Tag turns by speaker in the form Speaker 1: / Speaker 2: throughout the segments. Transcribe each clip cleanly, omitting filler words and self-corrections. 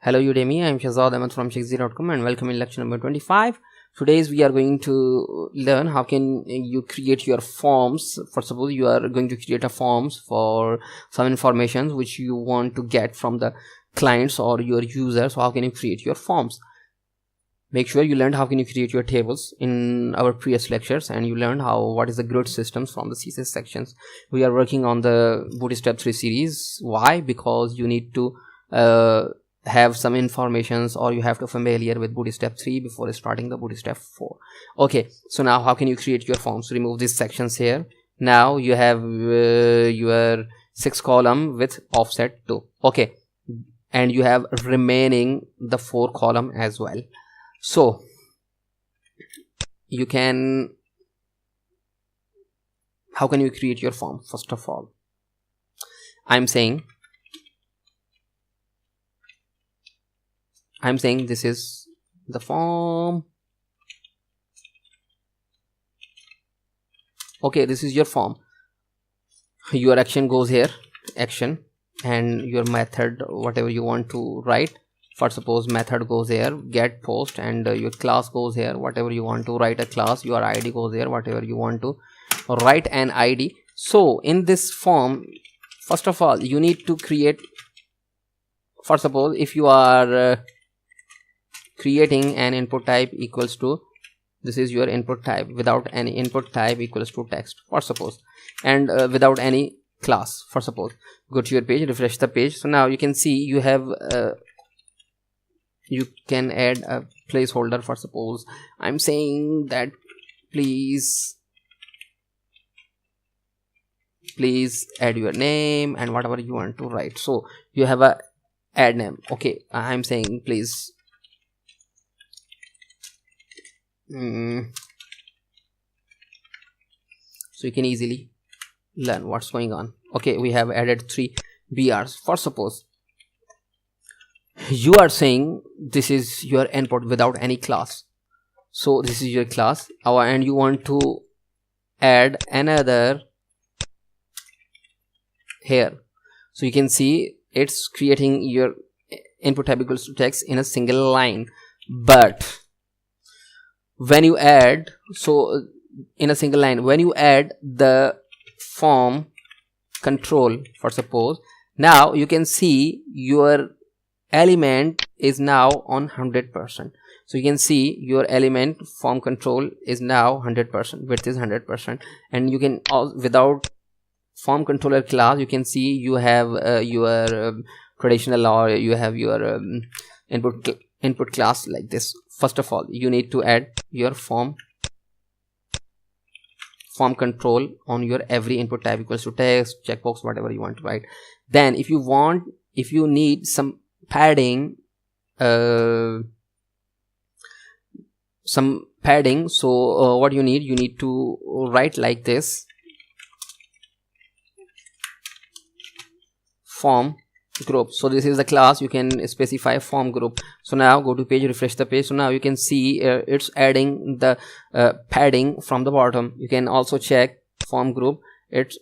Speaker 1: Hello Udemy, I am Shakzee from Shakzee.com and welcome in lecture number 25. Today's we are going to learn how can you create your forms. First of all, you are going to create a forms for some information which you want to get from the clients or your users. So how can you create your forms? Make sure you learned how can you create your tables in our previous lectures, and you learned what is the grid systems from the CSS sections. We are working on the Bootstrap 3 series. Why? Because you need to have some informations, or you have to familiar with Bootstrap 3 before starting the Bootstrap 4. Okay, so now how can you create your forms? Remove these sections here. Now you have your 6 column with offset 2. Okay, and you have remaining the 4 column as well. So you can, how can you create your form? First of all, I'm saying this is the form. Okay, this is your form. Your action goes here, action, and your method, whatever you want to write. For suppose method goes here, get post, and your class goes here, whatever you want to write a class. Your ID goes here, whatever you want to write an ID. So in this form, first of all, you need to create, for suppose if you are creating an input type equals to, this is your input type, without any input type equals to text, for suppose, and without any class, for suppose. Go to your page, refresh the page. So now you can see you have you can add a placeholder. For suppose I'm saying that please add your name and whatever you want to write. So you have a add name. Okay, I'm saying please so you can easily learn what's going on. Okay, we have added 3 BRs. For suppose you are saying this is your input without any class, so this is your class, and you want to add another here. So you can see it's creating your input type equals to text in a single line, but when you add, so in a single line, when you add the form control, for suppose, now you can see your element is now on 100%. So you can see your element form control is now 100%, width is 100%, and you can also, without form controller class, you can see you have your traditional, or you have your input class like this. First of all, you need to add your form control on your every input type equals to text, checkbox, whatever you want to write. Then if you need some padding, so what you need to write like this, form group. So this is the class, you can specify form group. So now go to page, refresh the page. So now you can see it's adding the padding from the bottom. You can also check form group, it's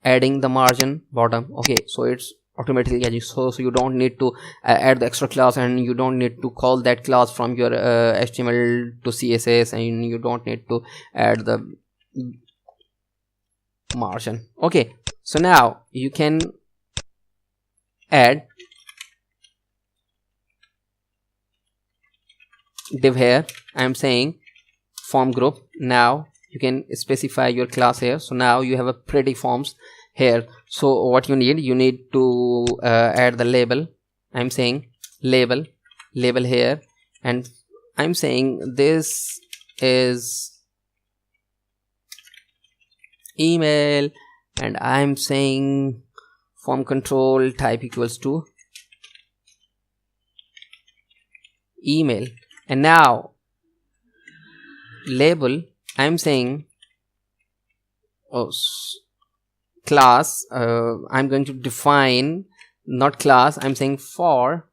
Speaker 1: adding the margin bottom. Okay, so it's automatically adding, so you don't need to add the extra class, and you don't need to call that class from your HTML to CSS, and you don't need to add the margin. Okay, so now you can add div here. I'm saying form group. Now you can specify your class here. So now you have a pretty forms here. So what you need to add the label. I'm saying label here, and I'm saying this is email, and I'm saying form control type equals to email. And now label, I'm saying class, I'm going to define, not class, I'm saying for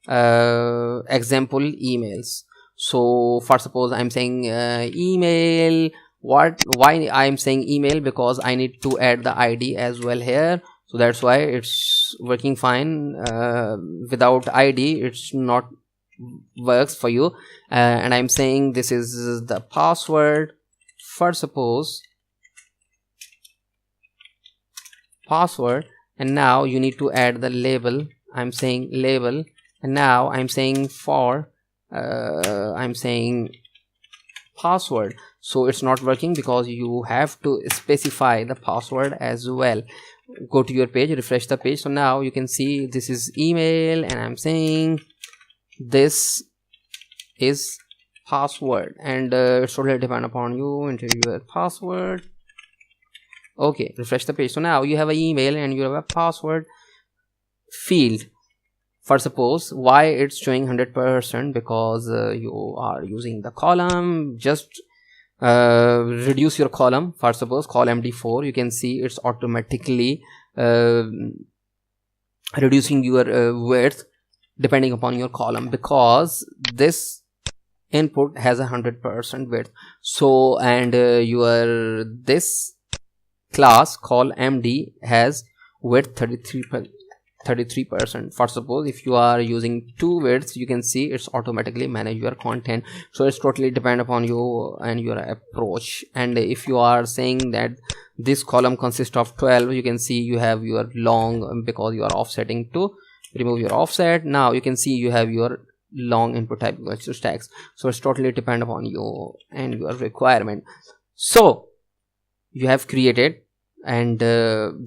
Speaker 1: example emails. So for suppose I'm saying email, why I'm saying email, because I need to add the ID as well here. so that's why it's working fine. Without ID it's not works for you. And I'm saying this is the password for suppose password, and now you need to add the label. I'm saying label, and now I'm saying for I'm saying password. So it's not working because you have to specify the password as well. Go to your page, refresh the page. So now you can see this is email, and I'm saying this is password, and it's totally depend upon you. Enter your password. Okay, refresh the page. So now you have an email and you have a password field. For suppose why it's showing 100%, because you are using the column. Just reduce your column. For suppose call MD4, you can see it's automatically reducing your width depending upon your column, because this input has 100% width. So and your this class call MD has width 33%. For suppose if you are using two widths, you can see it's automatically manage your content. So it's totally depend upon you and your approach. And if you are saying that this column consists of 12, you can see you have your long, because you are offsetting to remove your offset. Now you can see you have your long input type tags. So it's totally depend upon you and your requirement. So you have created and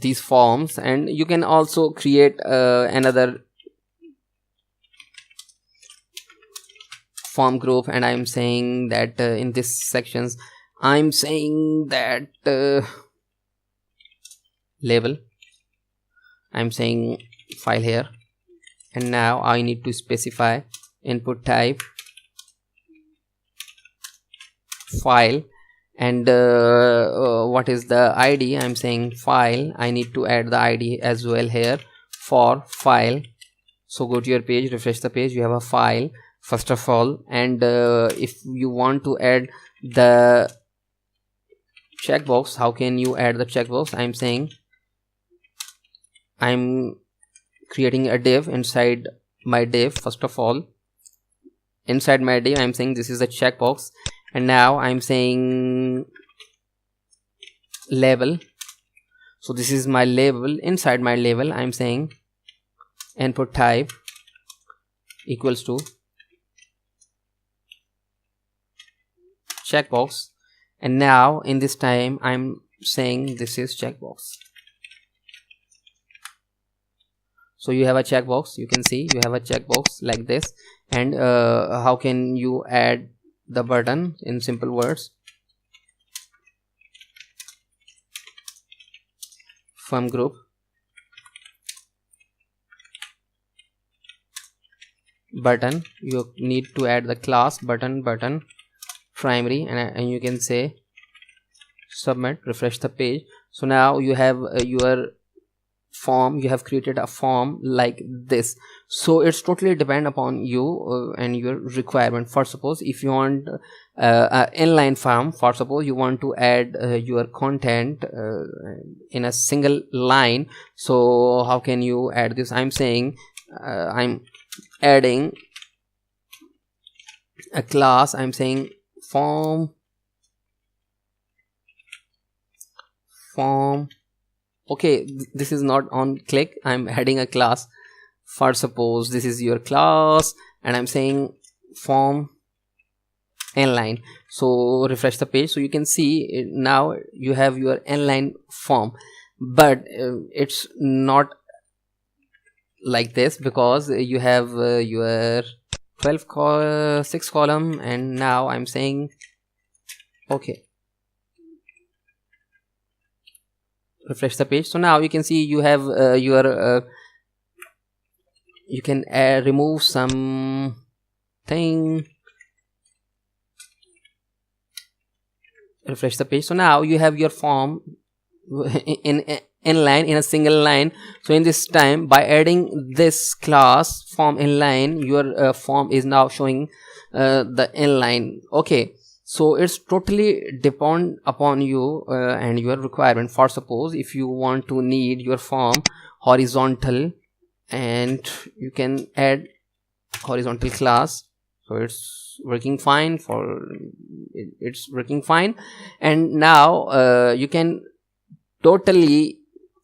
Speaker 1: these forms, and you can also create another form group. And I'm saying that in this sections I'm saying that label, I'm saying file here, and now I need to specify input type file, and what is the ID? I'm saying file. I need to add the ID as well here for file. So go to your page, refresh the page, you have a file first of all. And if you want to add the checkbox, how can you add the checkbox? I'm saying I'm creating a div inside my div. First of all, inside my div I'm saying this is a checkbox, and now I'm saying label. So this is my label. Inside my label I'm saying input type equals to checkbox, and now in this time I'm saying this is checkbox. So you have a checkbox, you can see you have a checkbox like this. And how can you add the button? In simple words, form group button, you need to add the class button primary, and you can say submit, refresh the page. So now you have your form, you have created a form like this. So it's totally depend upon you and your requirement. For suppose if you want inline form, for suppose you want to add your content in a single line. So how can you add this? I'm saying I'm adding a class. I'm saying form. Okay, this is not on click. I'm adding a class. For suppose this is your class, and I'm saying form inline. So refresh the page. So you can see now you have your inline form, but it's not like this, because you have your 6 column. And now I'm saying okay, refresh the page. So now you can see you have your you can remove some thing. Refresh the page. So now you have your form in inline in a single line. So in this time, by adding this class form inline, your form is now showing the inline. Okay, So it's totally depend upon you and your requirement. For suppose if you want to need your form horizontal, and you can add horizontal class, so it's working fine for it's working fine. And now you can totally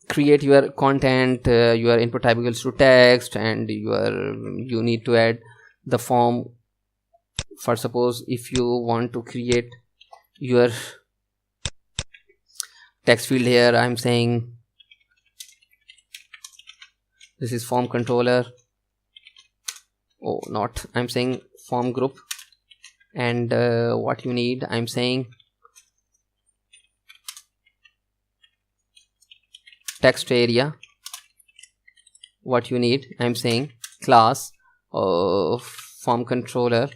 Speaker 1: create your content, your input type equals to text, and you need to add the form. For suppose if you want to create your text field here, I'm saying this is form controller, oh not, I'm saying form group, and what you need, I'm saying text area. What you need, I'm saying class of form controller,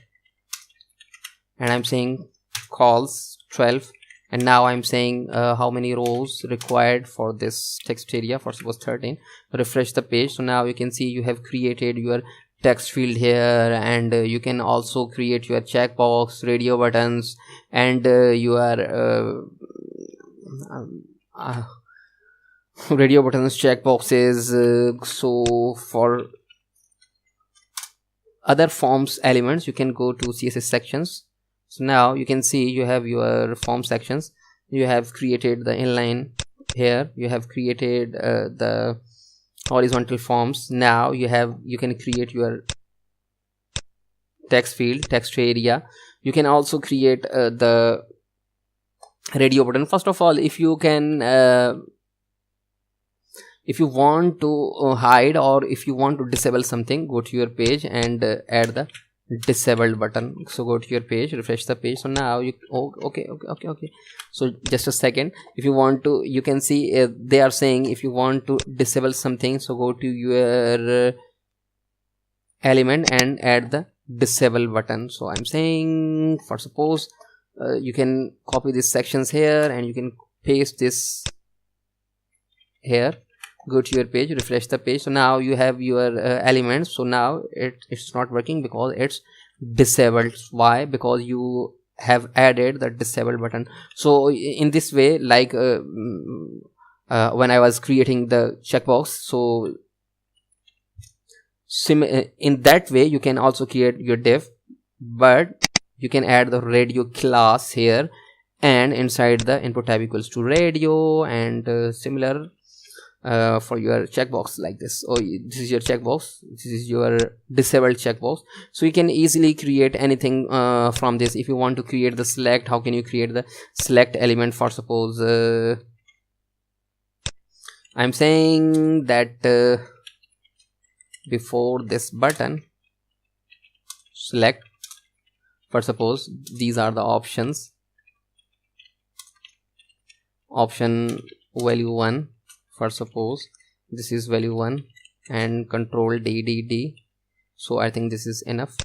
Speaker 1: and I'm saying calls 12. And now I'm saying how many rows required for this text area, for suppose 13. Refresh the page. So now you can see you have created your text field here, and you can also create your checkbox, radio buttons, and your radio buttons, checkboxes. So for other forms elements, you can go to CSS sections. So now you can see you have your form sections. You have created the inline here, you have created the horizontal forms. Now you can create your text field, text area. You can also create the radio button. First of all, if you can if you want to hide, or if you want to disable something, go to your page and add the disabled button. So go to your page, refresh the page. So now you okay. So just a second, if you want to, you can see they are saying if you want to disable something, so go to your element and add the disable button. So I'm saying, for suppose you can copy these sections here and you can paste this here. Go to your page, refresh the page. So now you have your elements. So now it's not working because it's disabled. Why? Because you have added the disable button. So in this way, like when I was creating the checkbox, so in that way you can also create your div, but you can add the radio class here, and inside the input type equals to radio, and similar for your checkbox like this. Oh, this is your checkbox, this is your disabled checkbox. So you can easily create anything from this. If you want to create the select, how can you create the select element? For suppose I'm saying that before this button select, for suppose these are the options, option value 1, for suppose this is value 1, and control D. So I think this is enough.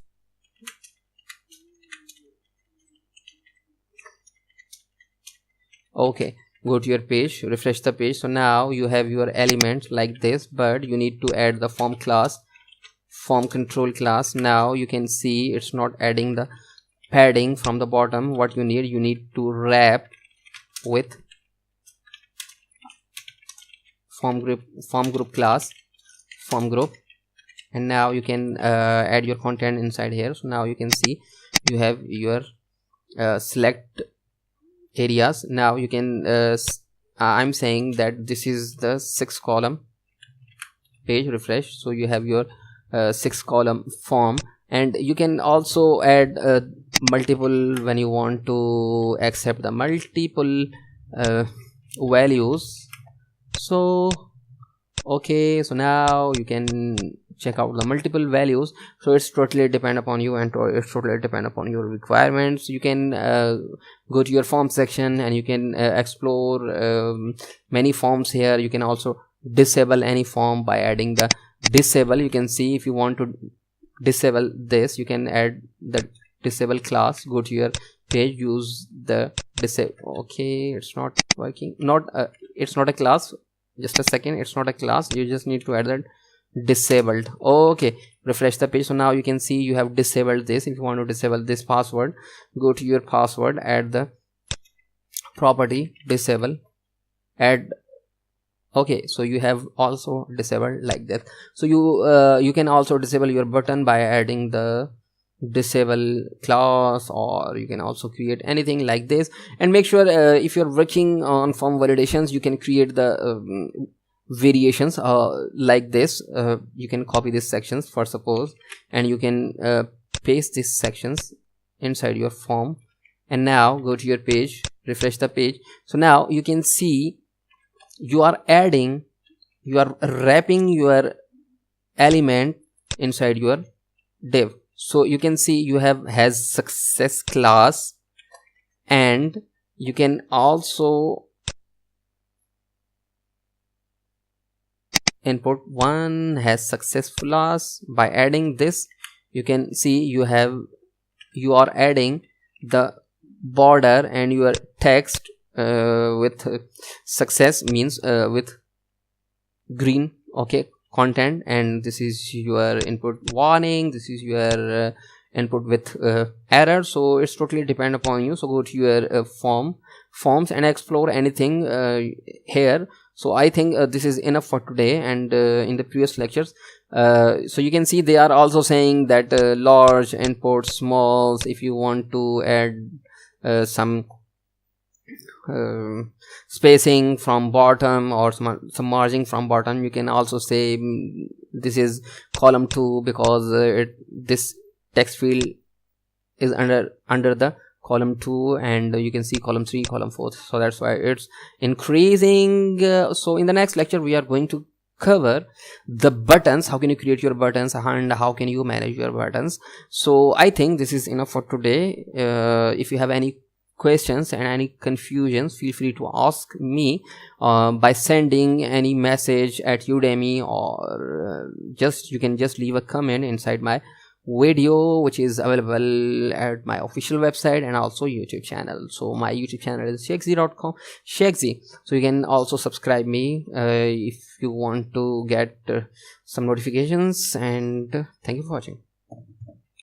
Speaker 1: Okay, go to your page, refresh the page. So now you have your element like this, but you need to add the form class, form control class. Now you can see it's not adding the padding from the bottom. What you need to wrap with form group class, form group, and now you can add your content inside here. So now you can see you have your select areas. Now you can I'm saying that this is the 6 column page, refresh. So you have your 6 column form, and you can also add multiple when you want to accept the multiple values. So okay, so now you can check out the multiple values. So it's totally depend upon you, and it's totally depend upon your requirements. You can go to your form section and you can explore many forms here. You can also disable any form by adding the disable. You can see if you want to disable this, you can add the disable class. Go to your page, use the disable. Okay, it's not working. It's not a class. Just a second, it's not a class. You just need to add that disabled. Okay, refresh the page. So now you can see you have disabled this. If you want to disable this password, go to your password, add the property, disable, add. Okay, so you have also disabled like that. So you can also disable your button by adding the disable class, or you can also create anything like this. And make sure if you're working on form validations, you can create the variations like this. You can copy these sections for suppose, and you can paste these sections inside your form. And now go to your page, refresh the page. So now you can see you are wrapping your element inside your div. So you can see you has success class, and you can also input one has successful class. By adding this, you can see you are adding the border and your text with success means with green, okay, content, and this is your input warning, this is your input with error. So it's totally depend upon you. So go to your forms and explore anything here. So I think this is enough for today. And in the previous lectures, so you can see they are also saying that large input, smalls, if you want to add some spacing from bottom or some margin from bottom, you can also say this is column 2 because this text field is under the column 2, and you can see column 3, column 4, so that's why it's increasing. So in the next lecture we are going to cover the buttons, how can you create your buttons and how can you manage your buttons. So I think this is enough for today. If you have any questions and any confusions, feel free to ask me by sending any message at Udemy, or you can just leave a comment inside my video, which is available at my official website and also YouTube channel. So my YouTube channel is Shakzee.com, Shakzee. So you can also subscribe me if you want to get some notifications. And thank you for watching.